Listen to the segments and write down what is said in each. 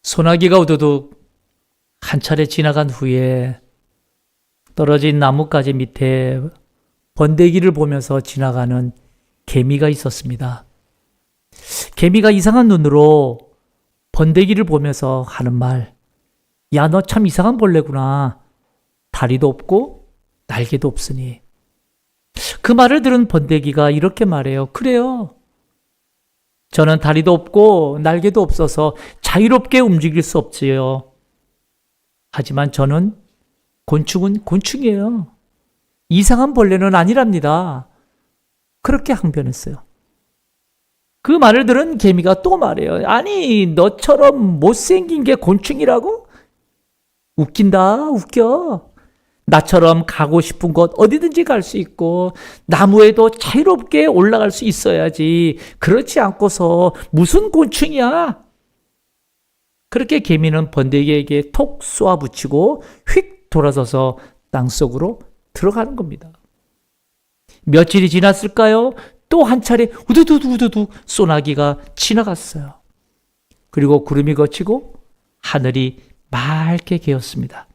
소나기가 우두둑 한 차례 지나간 후에 떨어진 나뭇가지 밑에 번데기를 보면서 지나가는 개미가 있었습니다. 개미가 이상한 눈으로 번데기를 보면서 하는 말, 야, 너 참 이상한 벌레구나. 다리도 없고 날개도 없으니. 그 말을 들은 번데기가 이렇게 말해요. 그래요. 저는 다리도 없고 날개도 없어서 자유롭게 움직일 수 없지요. 하지만 저는 곤충은 곤충이에요. 이상한 벌레는 아니랍니다. 그렇게 항변했어요. 그 말을 들은 개미가 또 말해요. 아니, 너처럼 못생긴 게 곤충이라고? 웃긴다, 웃겨. 나처럼 가고 싶은 곳 어디든지 갈 수 있고 나무에도 자유롭게 올라갈 수 있어야지. 그렇지 않고서 무슨 곤충이야? 그렇게 개미는 번데기에게 톡 쏘아붙이고 휙 돌아서서 땅속으로 들어가는 겁니다. 며칠이 지났을까요? 또 한 차례 우두두두두두 소나기가 지나갔어요. 그리고 구름이 걷히고 하늘이 맑게 개었습니다.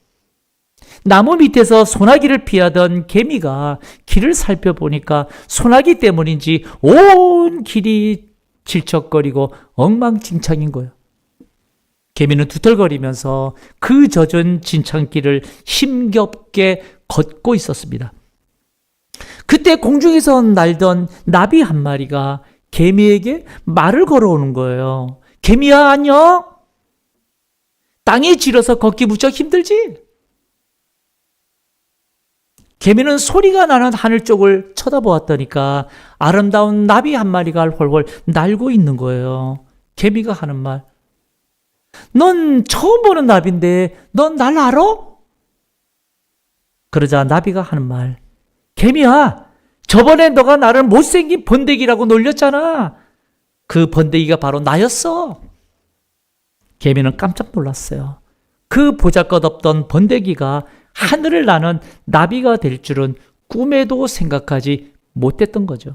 나무 밑에서 소나기를 피하던 개미가 길을 살펴보니까 소나기 때문인지 온 길이 질척거리고 엉망진창인 거예요. 개미는 두털거리면서 그 젖은 진창길을 힘겹게 걷고 있었습니다. 그때 공중에서 날던 나비 한 마리가 개미에게 말을 걸어오는 거예요. 개미야, 안녕? 땅에 질어서 걷기 무척 힘들지? 개미는 소리가 나는 하늘 쪽을 쳐다보았더니까 아름다운 나비 한 마리가 훨훨 날고 있는 거예요. 개미가 하는 말, 넌 처음 보는 나비인데 넌 날 알아? 그러자 나비가 하는 말, 개미야, 저번에 너가 나를 못생긴 번데기라고 놀렸잖아. 그 번데기가 바로 나였어. 개미는 깜짝 놀랐어요. 그 보잘것없던 번데기가 하늘을 나는 나비가 될 줄은 꿈에도 생각하지 못했던 거죠.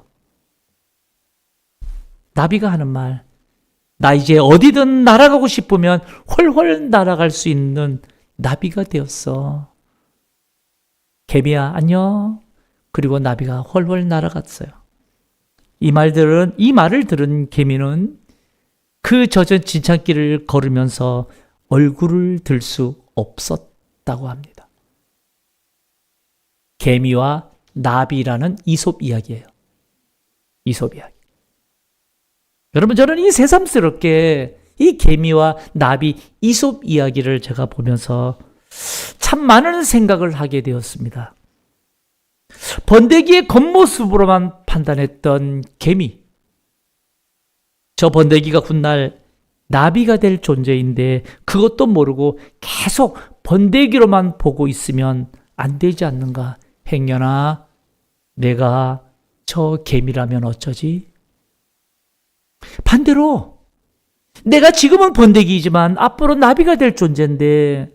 나비가 하는 말, 나 이제 어디든 날아가고 싶으면 훨훨 날아갈 수 있는 나비가 되었어. 개미야, 안녕. 그리고 나비가 훨훨 날아갔어요. 이 말을 들은 개미는 그 젖은 진창길을 걸으면서 얼굴을 들 수 없었다고 합니다. 개미와 나비라는 이솝 이야기예요. 이솝 이야기. 여러분, 저는 이 새삼스럽게 이 개미와 나비 이솝 이야기를 제가 보면서 참 많은 생각을 하게 되었습니다. 번데기의 겉모습으로만 판단했던 개미, 저 번데기가 훗날 나비가 될 존재인데 그것도 모르고 계속 번데기로만 보고 있으면 안 되지 않는가? 행여나 내가 저 개미라면 어쩌지? 반대로 내가 지금은 번데기이지만 앞으로 나비가 될 존재인데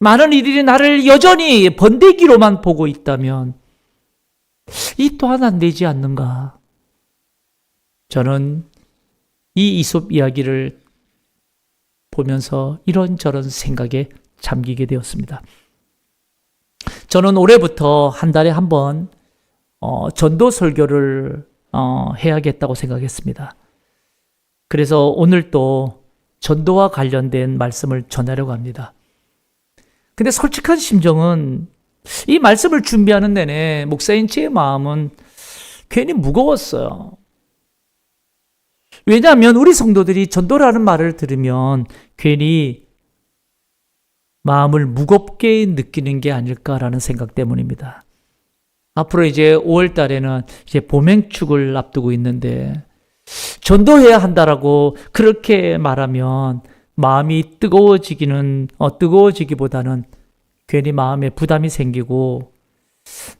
많은 이들이 나를 여전히 번데기로만 보고 있다면 이 또한 안 되지 않는가? 저는 이 이솝 이야기를 보면서 이런저런 생각에 잠기게 되었습니다. 저는 올해부터 한 달에 한 번 전도 설교를 해야겠다고 생각했습니다. 그래서 오늘 또 전도와 관련된 말씀을 전하려고 합니다. 근데 솔직한 심정은 이 말씀을 준비하는 내내 목사인 제 마음은 괜히 무거웠어요. 왜냐하면 우리 성도들이 전도라는 말을 들으면 괜히 마음을 무겁게 느끼는 게 아닐까라는 생각 때문입니다. 앞으로 이제 5월 달에는 이제 봄행축을 앞두고 있는데 전도해야 한다라고 그렇게 말하면 마음이 뜨거워지기보다는 괜히 마음에 부담이 생기고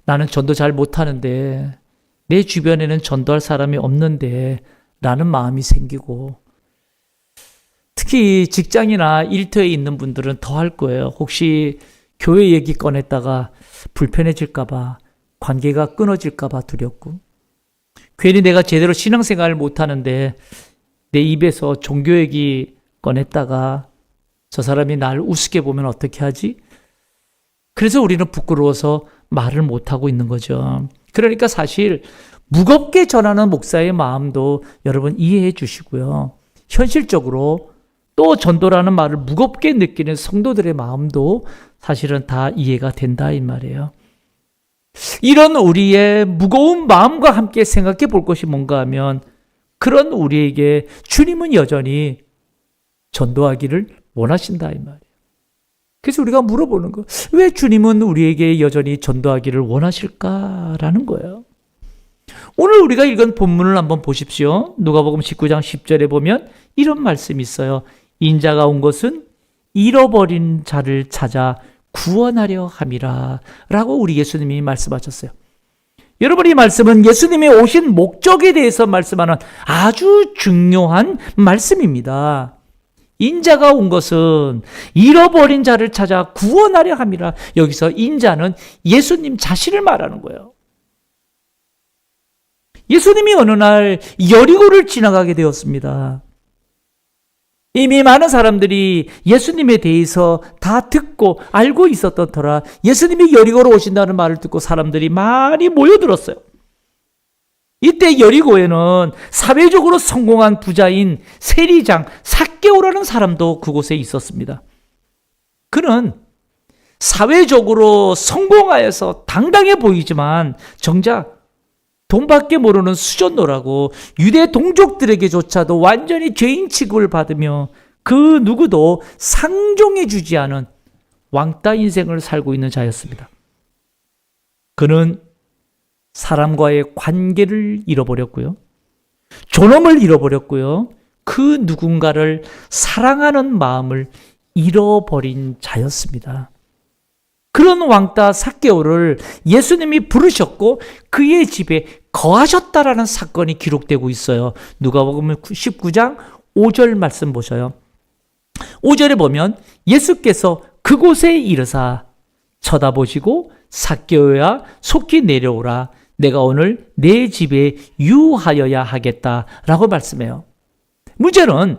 나는 전도 잘 못하는데 내 주변에는 전도할 사람이 없는데 라는 마음이 생기고 특히 직장이나 일터에 있는 분들은 더 할 거예요. 혹시 교회 얘기 꺼냈다가 불편해질까봐, 관계가 끊어질까봐 두렵고 괜히 내가 제대로 신앙생활을 못하는데 내 입에서 종교 얘기 꺼냈다가 저 사람이 날 우습게 보면 어떻게 하지? 그래서 우리는 부끄러워서 말을 못하고 있는 거죠. 그러니까 사실 무겁게 전하는 목사의 마음도 여러분 이해해 주시고요. 현실적으로 또 전도라는 말을 무겁게 느끼는 성도들의 마음도 사실은 다 이해가 된다 이 말이에요. 이런 우리의 무거운 마음과 함께 생각해 볼 것이 뭔가 하면 그런 우리에게 주님은 여전히 전도하기를 원하신다 이 말이에요. 그래서 우리가 물어보는 거, 왜 주님은 우리에게 여전히 전도하기를 원하실까라는 거예요. 오늘 우리가 읽은 본문을 한번 보십시오. 누가복음 19장 10절에 보면 이런 말씀이 있어요. 인자가 온 것은 잃어버린 자를 찾아 구원하려 함이라 라고 우리 예수님이 말씀하셨어요. 여러분, 이 말씀은 예수님이 오신 목적에 대해서 말씀하는 아주 중요한 말씀입니다. 인자가 온 것은 잃어버린 자를 찾아 구원하려 함이라. 여기서 인자는 예수님 자신을 말하는 거예요. 예수님이 어느 날 여리고를 지나가게 되었습니다. 이미 많은 사람들이 예수님에 대해서 다 듣고 알고 있었던 터라 예수님이 여리고로 오신다는 말을 듣고 사람들이 많이 모여들었어요. 이때 여리고에는 사회적으로 성공한 부자인 세리장 삭개오라는 사람도 그곳에 있었습니다. 그는 사회적으로 성공하여서 당당해 보이지만 정작 돈밖에 모르는 수전노라고 유대 동족들에게조차도 완전히 죄인 취급을 받으며 그 누구도 상종해 주지 않은 왕따 인생을 살고 있는 자였습니다. 그는 사람과의 관계를 잃어버렸고요. 존엄을 잃어버렸고요. 그 누군가를 사랑하는 마음을 잃어버린 자였습니다. 그런 왕따 삭개오를 예수님이 부르셨고 그의 집에 거하셨다라는 사건이 기록되고 있어요. 누가복음 19장 5절 말씀 보셔요. 5절에 보면 예수께서 그곳에 이르사 쳐다보시고 삭개오야 속히 내려오라. 내가 오늘 내 집에 유하여야 하겠다라고 말씀해요. 문제는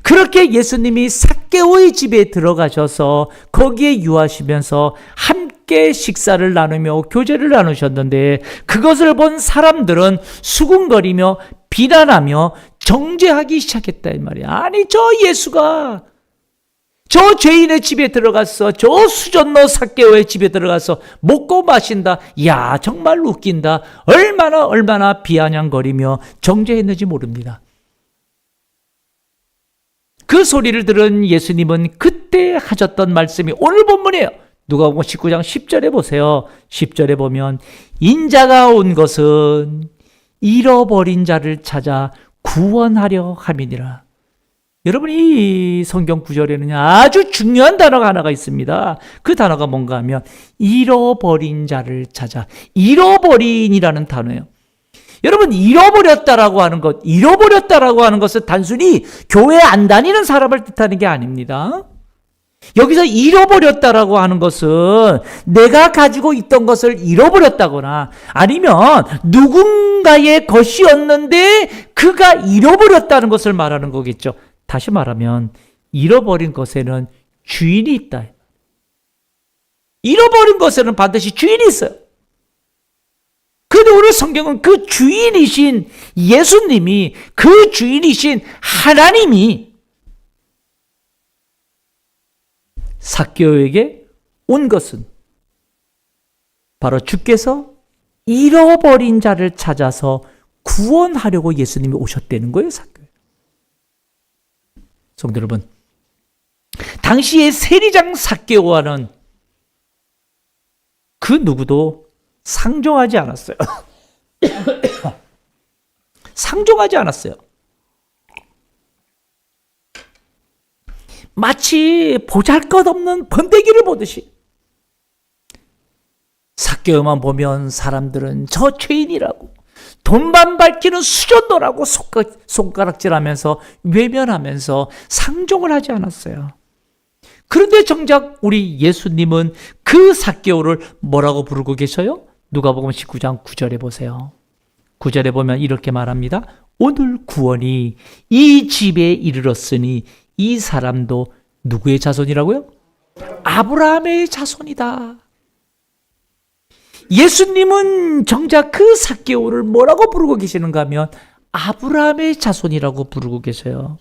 그렇게 예수님이 삭개오의 집에 들어가셔서 거기에 유하시면서 함께 식사를 나누며 교제를 나누셨는데 그것을 본 사람들은 수군거리며 비난하며 정죄하기 시작했다 이 말이야. 아니 저 예수가 저 죄인의 집에 들어가서 저 수전노 삭개오의 집에 들어가서 먹고 마신다. 야 정말 웃긴다. 얼마나 비아냥거리며 정죄했는지 모릅니다. 그 소리를 들은 예수님은 그때 하셨던 말씀이 오늘 본문이에요. 누가복음 19장 10절에 보세요. 10절에 보면 인자가 온 것은 잃어버린 자를 찾아 구원하려 함이니라. 여러분 이 성경 구절에는 아주 중요한 단어가 하나가 있습니다. 그 단어가 뭔가 하면 잃어버린 자를 찾아. 잃어버린이라는 단어예요. 여러분 잃어버렸다라고 하는 것은 단순히 교회 안 다니는 사람을 뜻하는 게 아닙니다. 여기서 잃어버렸다라고 하는 것은 내가 가지고 있던 것을 잃어버렸다거나 아니면 누군가의 것이었는데 그가 잃어버렸다는 것을 말하는 거겠죠. 다시 말하면 잃어버린 것에는 주인이 있다. 잃어버린 것에는 반드시 주인이 있어요. 그런데 오늘 성경은 그 주인이신 예수님이, 그 주인이신 하나님이 삭개오에게 온 것은 바로 주께서 잃어버린 자를 찾아서 구원하려고 예수님이 오셨다는 거예요. 삭개오. 성도 여러분, 당시의 세리장 삭개오와는 그 누구도 상종하지 않았어요. 상종하지 않았어요. 마치 보잘것없는 번데기를 보듯이 삭개오만 보면 사람들은 저 죄인이라고 돈만 밝히는 수전노라고 손가락질하면서 외면하면서 상종을 하지 않았어요. 그런데 정작 우리 예수님은 그 삭개오를 뭐라고 부르고 계셔요? 누가복음 19장 9절에 보세요. 9절에 보면 이렇게 말합니다. 오늘 구원이 이 집에 이르렀으니 이 사람도 누구의 자손이라고요? 아브라함의 자손이다. 예수님은 정작 그 삭개오를 뭐라고 부르고 계시는가 하면 아브라함의 자손이라고 부르고 계세요.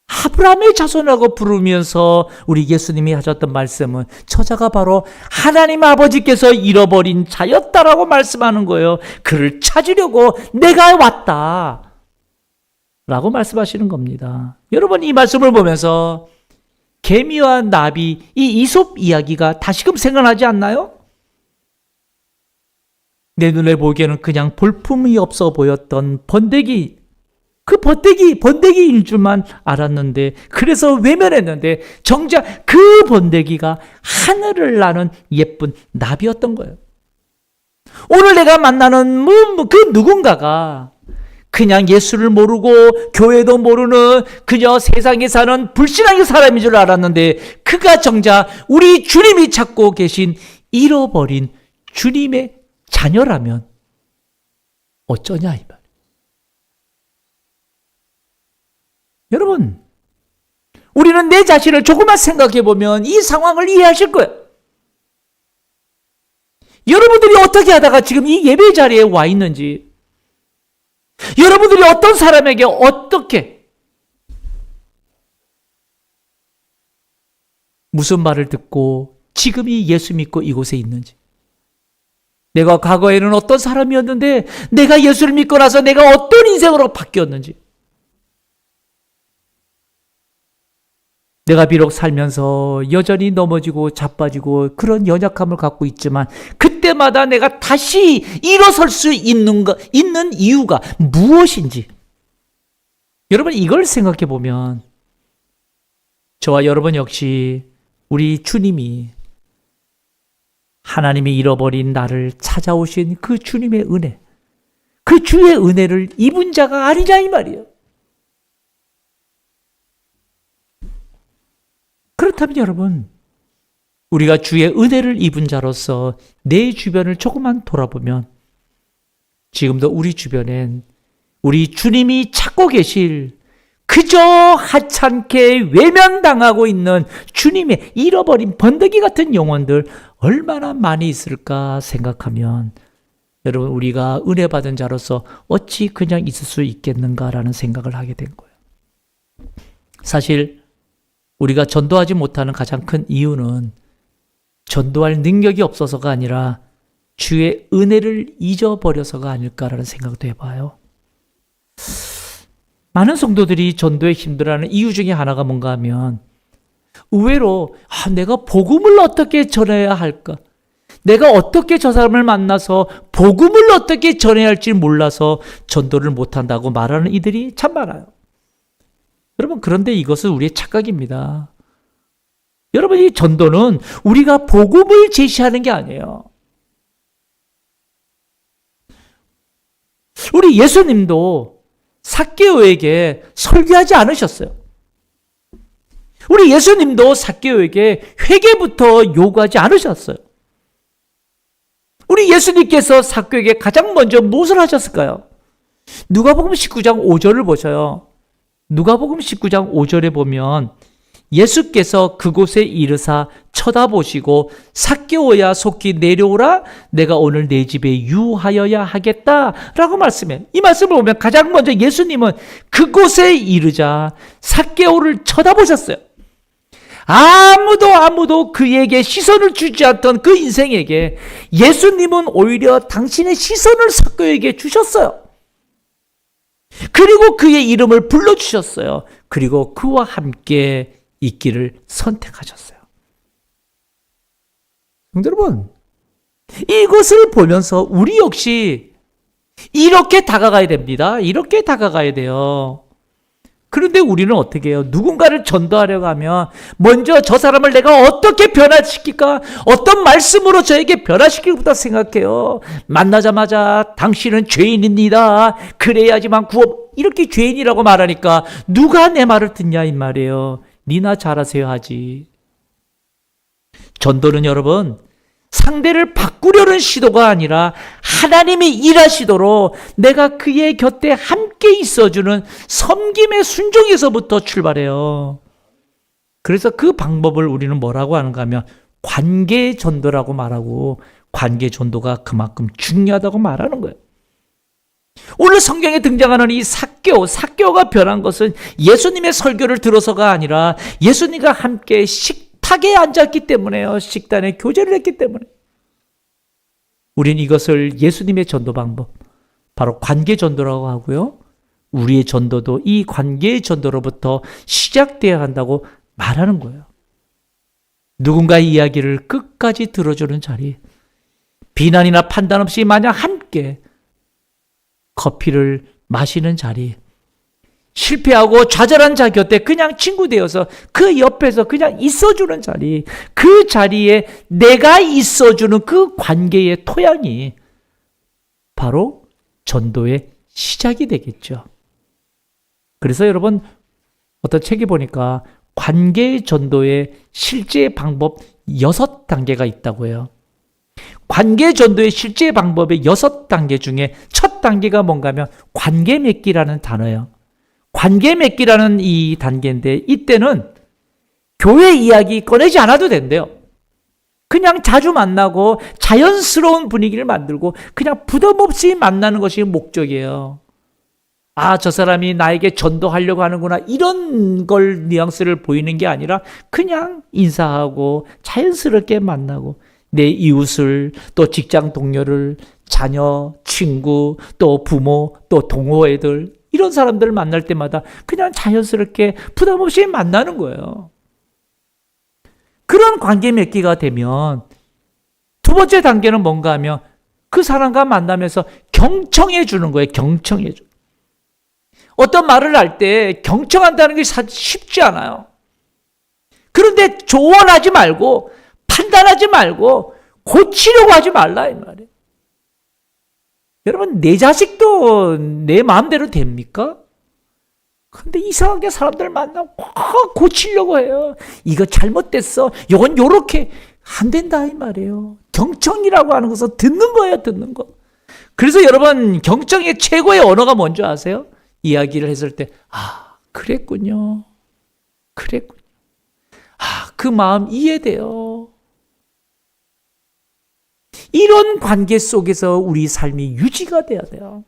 아브라함의 자손이라고 부르면서 우리 예수님이 하셨던 말씀은 저자가 바로 하나님 아버지께서 잃어버린 자였다라고 말씀하는 거예요. 그를 찾으려고 내가 왔다 라고 말씀하시는 겁니다. 여러분, 이 말씀을 보면서 개미와 나비, 이 이솝 이야기가 다시금 생각나지 않나요? 내 눈에 보기에는 그냥 볼품이 없어 보였던 번데기, 그 번데기인 줄만 알았는데, 그래서 외면했는데 정작 그 번데기가 하늘을 나는 예쁜 나비였던 거예요. 오늘 내가 만나는 그 누군가가 그냥 예수를 모르고 교회도 모르는 그저 세상에 사는 불신앙의 사람인 줄 알았는데, 그가 정작 우리 주님이 찾고 계신 잃어버린 주님의 자녀라면 어쩌냐 이 말. 여러분, 우리는 내 자신을 조금만 생각해 보면 이 상황을 이해하실 거예요. 여러분들이 어떻게 하다가 지금 이 예배 자리에 와 있는지, 여러분들이 어떤 사람에게 어떻게 무슨 말을 듣고 지금 이 예수 믿고 이곳에 있는지, 내가 과거에는 어떤 사람이었는데 내가 예수를 믿고 나서 내가 어떤 인생으로 바뀌었는지, 내가 비록 살면서 여전히 넘어지고 자빠지고 그런 연약함을 갖고 있지만 그때마다 내가 다시 일어설 수 있는 이유가 무엇인지, 여러분 이걸 생각해 보면 저와 여러분 역시 우리 주님이, 하나님이 잃어버린 나를 찾아오신 그 주님의 은혜, 그 주의 은혜를 입은 자가 아니냐 이 말이에요. 그렇다면 여러분, 우리가 주의 은혜를 입은 자로서 내 주변을 조금만 돌아보면 지금도 우리 주변엔 우리 주님이 찾고 계실 그저 하찮게 외면당하고 있는 주님의 잃어버린 번데기 같은 영혼들 얼마나 많이 있을까 생각하면, 여러분 우리가 은혜 받은 자로서 어찌 그냥 있을 수 있겠는가라는 생각을 하게 된 거예요. 사실 우리가 전도하지 못하는 가장 큰 이유는 전도할 능력이 없어서가 아니라 주의 은혜를 잊어버려서가 아닐까라는 생각도 해봐요. 많은 성도들이 전도에 힘들어하는 이유 중에 하나가 뭔가 하면, 의외로 내가 복음을 어떻게 전해야 할까? 내가 어떻게 저 사람을 만나서 복음을 어떻게 전해야 할지 몰라서 전도를 못한다고 말하는 이들이 참 많아요. 여러분, 그런데 이것은 우리의 착각입니다. 여러분, 이 전도는 우리가 복음을 제시하는 게 아니에요. 우리 예수님도 삭개오에게 설교하지 않으셨어요. 우리 예수님도 삭개오에게 회개부터 요구하지 않으셨어요. 우리 예수님께서 삭개오에게 가장 먼저 무엇을 하셨을까요? 누가복음 19장 5절을 보셔요. 누가복음 19장 5절에 보면 예수께서 그곳에 이르사 쳐다보시고 삭개오야 속히 내려오라, 내가 오늘 내 집에 유하여야 하겠다라고 말씀해요. 이 말씀을 보면 가장 먼저 예수님은 그곳에 이르자 삭개오를 쳐다보셨어요. 아무도 그에게 시선을 주지 않던 그 인생에게 예수님은 오히려 당신의 시선을 삭개오에게 주셨어요. 그리고 그의 이름을 불러주셨어요. 그리고 그와 함께 있기를 선택하셨어요. 여러분, 이것을 보면서 우리 역시 이렇게 다가가야 됩니다. 이렇게 다가가야 돼요. 그런데 우리는 어떻게 해요? 누군가를 전도하려고 하면 먼저 저 사람을 내가 어떻게 변화시킬까? 어떤 말씀으로 저에게 변화시킬까 생각해요. 만나자마자 당신은 죄인입니다. 그래야지만 이렇게 죄인이라고 말하니까 누가 내 말을 듣냐 이 말이에요. 니나 잘하세요 하지. 전도는 여러분, 상대를 바꾸려는 시도가 아니라 하나님이 일하시도록 내가 그의 곁에 함께 있어주는 섬김의 순종에서부터 출발해요. 그래서 그 방법을 우리는 뭐라고 하는가 하면 관계 전도라고 말하고, 관계 전도가 그만큼 중요하다고 말하는 거예요. 오늘 성경에 등장하는 이 삭개오가 변한 것은 예수님의 설교를 들어서가 아니라 예수님과 함께 식탁에 앉았기 때문에요. 식단에 교제를 했기 때문에. 우린 이것을 예수님의 전도 방법, 바로 관계 전도라고 하고요. 우리의 전도도 이 관계의 전도로부터 시작되어야 한다고 말하는 거예요. 누군가의 이야기를 끝까지 들어주는 자리, 비난이나 판단 없이 마냥 함께 커피를 마시는 자리, 실패하고 좌절한 자 곁에 그냥 친구 되어서 그 옆에서 그냥 있어주는 자리, 그 자리에 내가 있어주는 그 관계의 토양이 바로 전도의 시작이 되겠죠. 그래서 여러분, 어떤 책에 보니까 관계 전도의 실제 방법 6단계가 있다고 해요. 관계 전도의 실제 방법의 6단계 중에 첫 단계가 뭔가 하면 관계 맺기라는 단어예요. 관계 맺기라는 이 단계인데, 이때는 교회 이야기 꺼내지 않아도 된대요. 그냥 자주 만나고 자연스러운 분위기를 만들고 그냥 부담 없이 만나는 것이 목적이에요. 아, 저 사람이 나에게 전도하려고 하는구나, 이런 걸 뉘앙스를 보이는 게 아니라 그냥 인사하고 자연스럽게 만나고 내 이웃을, 또 직장 동료를, 자녀, 친구, 또 부모, 또 동호회들, 이런 사람들을 만날 때마다 그냥 자연스럽게 부담 없이 만나는 거예요. 그런 관계 맺기가 되면 두 번째 단계는 뭔가 하면 그 사람과 만나면서 경청해 주는 거예요. 경청해 주. 어떤 말을 할 때 경청한다는 게 쉽지 않아요. 그런데 조언하지 말고 판단하지 말고 고치려고 하지 말라, 이 말이에요. 여러분, 내 자식도 내 마음대로 됩니까? 근데 이상하게 사람들 만나면 고치려고 해요. 이거 잘못됐어. 이건 요렇게 안 된다, 이 말이에요. 경청이라고 하는 것은 듣는 거예요, 듣는 거. 그래서 여러분, 경청의 최고의 언어가 뭔지 아세요? 이야기를 했을 때, 아, 그랬군요. 그랬군요. 아, 그 마음 이해돼요. 이런 관계 속에서 우리 삶이 유지가 돼야 돼요.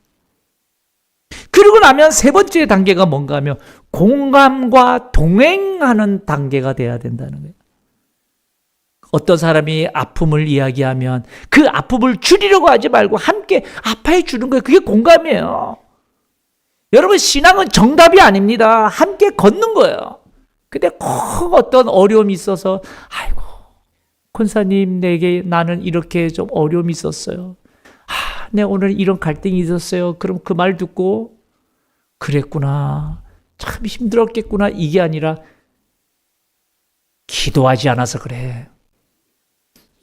그러고 나면 세 번째 단계가 뭔가 하면 공감과 동행하는 단계가 돼야 된다는 거예요. 어떤 사람이 아픔을 이야기하면 그 아픔을 줄이려고 하지 말고 함께 아파해 주는 거예요. 그게 공감이에요. 여러분, 신앙은 정답이 아닙니다. 함께 걷는 거예요. 근데 꼭 어떤 어려움이 있어서, 아이고, 권사님, 나는 이렇게 좀 어려움이 있었어요. 내 오늘 이런 갈등이 있었어요. 그럼 그 말 듣고, 그랬구나, 참 힘들었겠구나, 이게 아니라 기도하지 않아서 그래,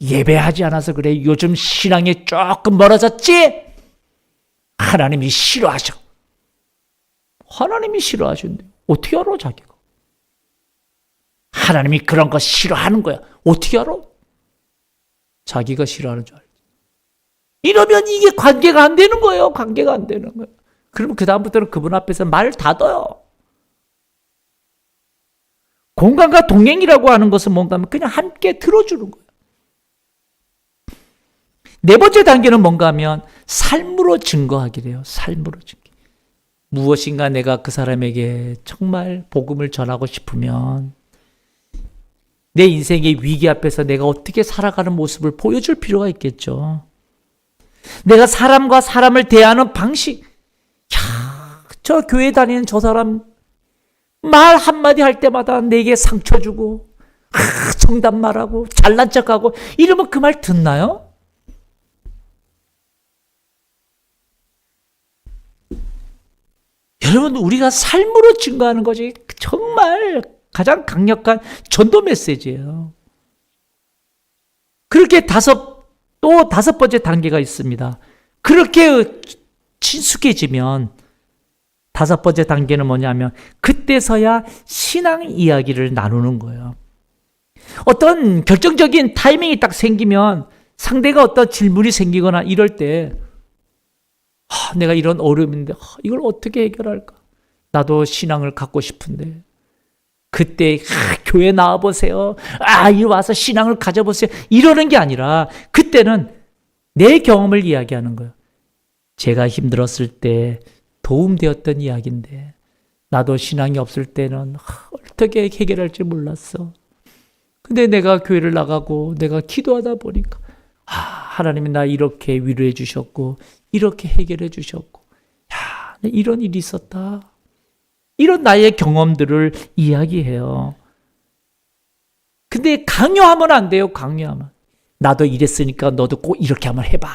예배하지 않아서 그래, 요즘 신앙에 조금 멀어졌지? 하나님이 싫어하셔. 하나님이 싫어하신대. 어떻게 알아, 자기가? 하나님이 그런 거 싫어하는 거야. 어떻게 알아? 자기가 싫어하는 줄 알지. 이러면 이게 관계가 안 되는 거예요. 관계가 안 되는 거예요. 그러면 그 다음부터는 그분 앞에서 말 닫아요. 공감과 동행이라고 하는 것은 뭔가 하면 그냥 함께 들어주는 거예요. 네 번째 단계는 뭔가 하면 삶으로 증거하기래요. 삶으로 증거. 무엇인가 내가 그 사람에게 정말 복음을 전하고 싶으면 내 인생의 위기 앞에서 내가 어떻게 살아가는 모습을 보여줄 필요가 있겠죠. 내가 사람과 사람을 대하는 방식, 저 교회 다니는 저 사람 말 한마디 할 때마다 내게 상처 주고, 정답 말하고 잘난 척하고, 이러면 그 말 듣나요? 여러분, 우리가 삶으로 증거하는 것이 정말 가장 강력한 전도 메시지예요. 그렇게 또 다섯 번째 단계가 있습니다. 그렇게 친숙해지면 다섯 번째 단계는 뭐냐면 그때서야 신앙 이야기를 나누는 거예요. 어떤 결정적인 타이밍이 딱 생기면 상대가 어떤 질문이 생기거나 이럴 때 내가 이런 어려움인데 이걸 어떻게 해결할까? 나도 신앙을 갖고 싶은데 그때 교회 나와보세요. 이리 와서 신앙을 가져보세요. 이러는 게 아니라 그때는 내 경험을 이야기하는 거예요. 제가 힘들었을 때 도움되었던 이야기인데 나도 신앙이 없을 때는 어떻게 해결할지 몰랐어. 근데 내가 교회를 나가고 내가 기도하다 보니까 하나님이 나 이렇게 위로해 주셨고 이렇게 해결해 주셨고 이런 일이 있었다. 이런 나의 경험들을 이야기해요. 근데 강요하면 안 돼요. 강요하면. 나도 이랬으니까 너도 꼭 이렇게 한번 해봐.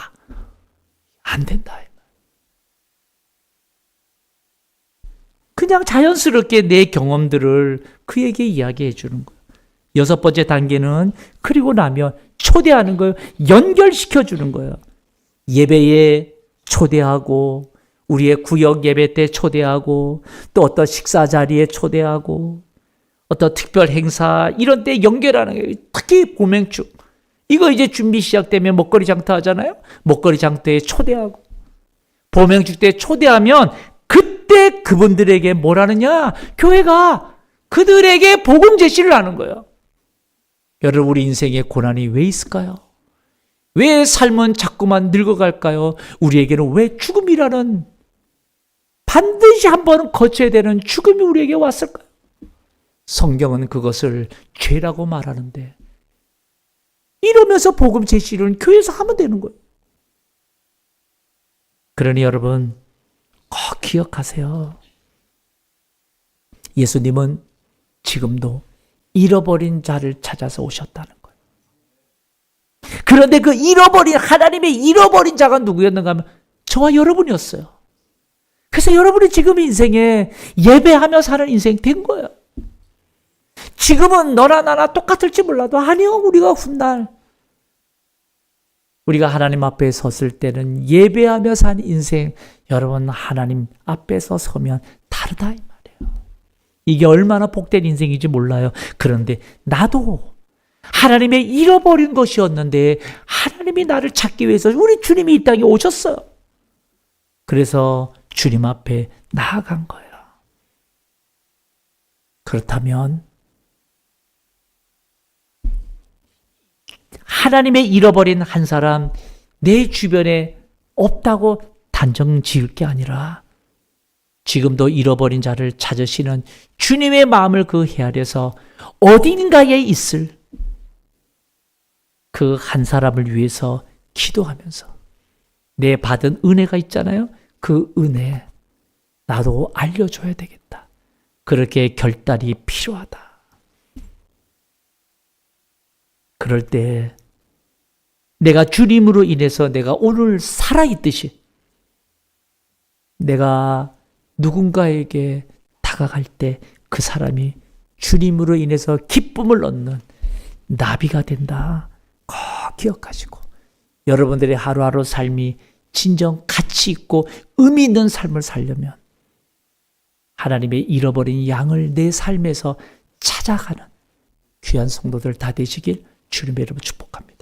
안 된다. 그냥 자연스럽게 내 경험들을 그에게 이야기해 주는 거예요. 6번째 단계는 그리고 나면 초대하는 거예요. 연결시켜 주는 거예요. 예배에 초대하고 우리의 구역 예배 때 초대하고 또 어떤 식사 자리에 초대하고 어떤 특별 행사 이런 때 연결하는 거예요. 특히 보명축. 이거 이제 준비 시작되면 먹거리 장터 하잖아요. 먹거리 장터에 초대하고 보명축 때 초대하면 그때 그분들에게 뭘 하느냐? 교회가 그들에게 복음 제시를 하는 거예요. 여러분 우리 인생에 고난이 왜 있을까요? 왜 삶은 자꾸만 늙어갈까요? 우리에게는 왜 죽음이라는 반드시 한 번은 거쳐야 되는 죽음이 우리에게 왔을까요? 성경은 그것을 죄라고 말하는데 이러면서 복음 제시를 교회에서 하면 되는 거예요. 그러니 여러분 꼭 기억하세요. 예수님은 지금도 잃어버린 자를 찾아서 오셨다는 거예요. 그런데 그 하나님의 잃어버린 자가 누구였는가 하면 저와 여러분이었어요. 그래서 여러분이 지금 인생에 예배하며 사는 인생 된 거예요. 지금은 너나 나나 똑같을지 몰라도 아니요. 우리가 훗날 우리가 하나님 앞에 섰을 때는 예배하며 산 인생 여러분 하나님 앞에서 서면 다르다 이 말이에요. 이게 얼마나 복된 인생인지 몰라요. 그런데 나도 하나님의 잃어버린 것이었는데 하나님이 나를 찾기 위해서 우리 주님이 이 땅에 오셨어요. 그래서 주님 앞에 나아간 거예요. 그렇다면 하나님의 잃어버린 한 사람 내 주변에 없다고 단정 지을 게 아니라 지금도 잃어버린 자를 찾으시는 주님의 마음을 그 헤아려서 어딘가에 있을 그 한 사람을 위해서 기도하면서 내 받은 은혜가 있잖아요. 그 은혜 나도 알려줘야 되겠다. 그렇게 결단이 필요하다. 그럴 때 내가 주님으로 인해서 내가 오늘 살아있듯이 내가 누군가에게 다가갈 때 그 사람이 주님으로 인해서 기쁨을 얻는 나비가 된다. 꼭 기억하시고 여러분들의 하루하루 삶이 진정 가치 있고 의미 있는 삶을 살려면 하나님의 잃어버린 양을 내 삶에서 찾아가는 귀한 성도들 다 되시길 주님의 이름으로 축복합니다.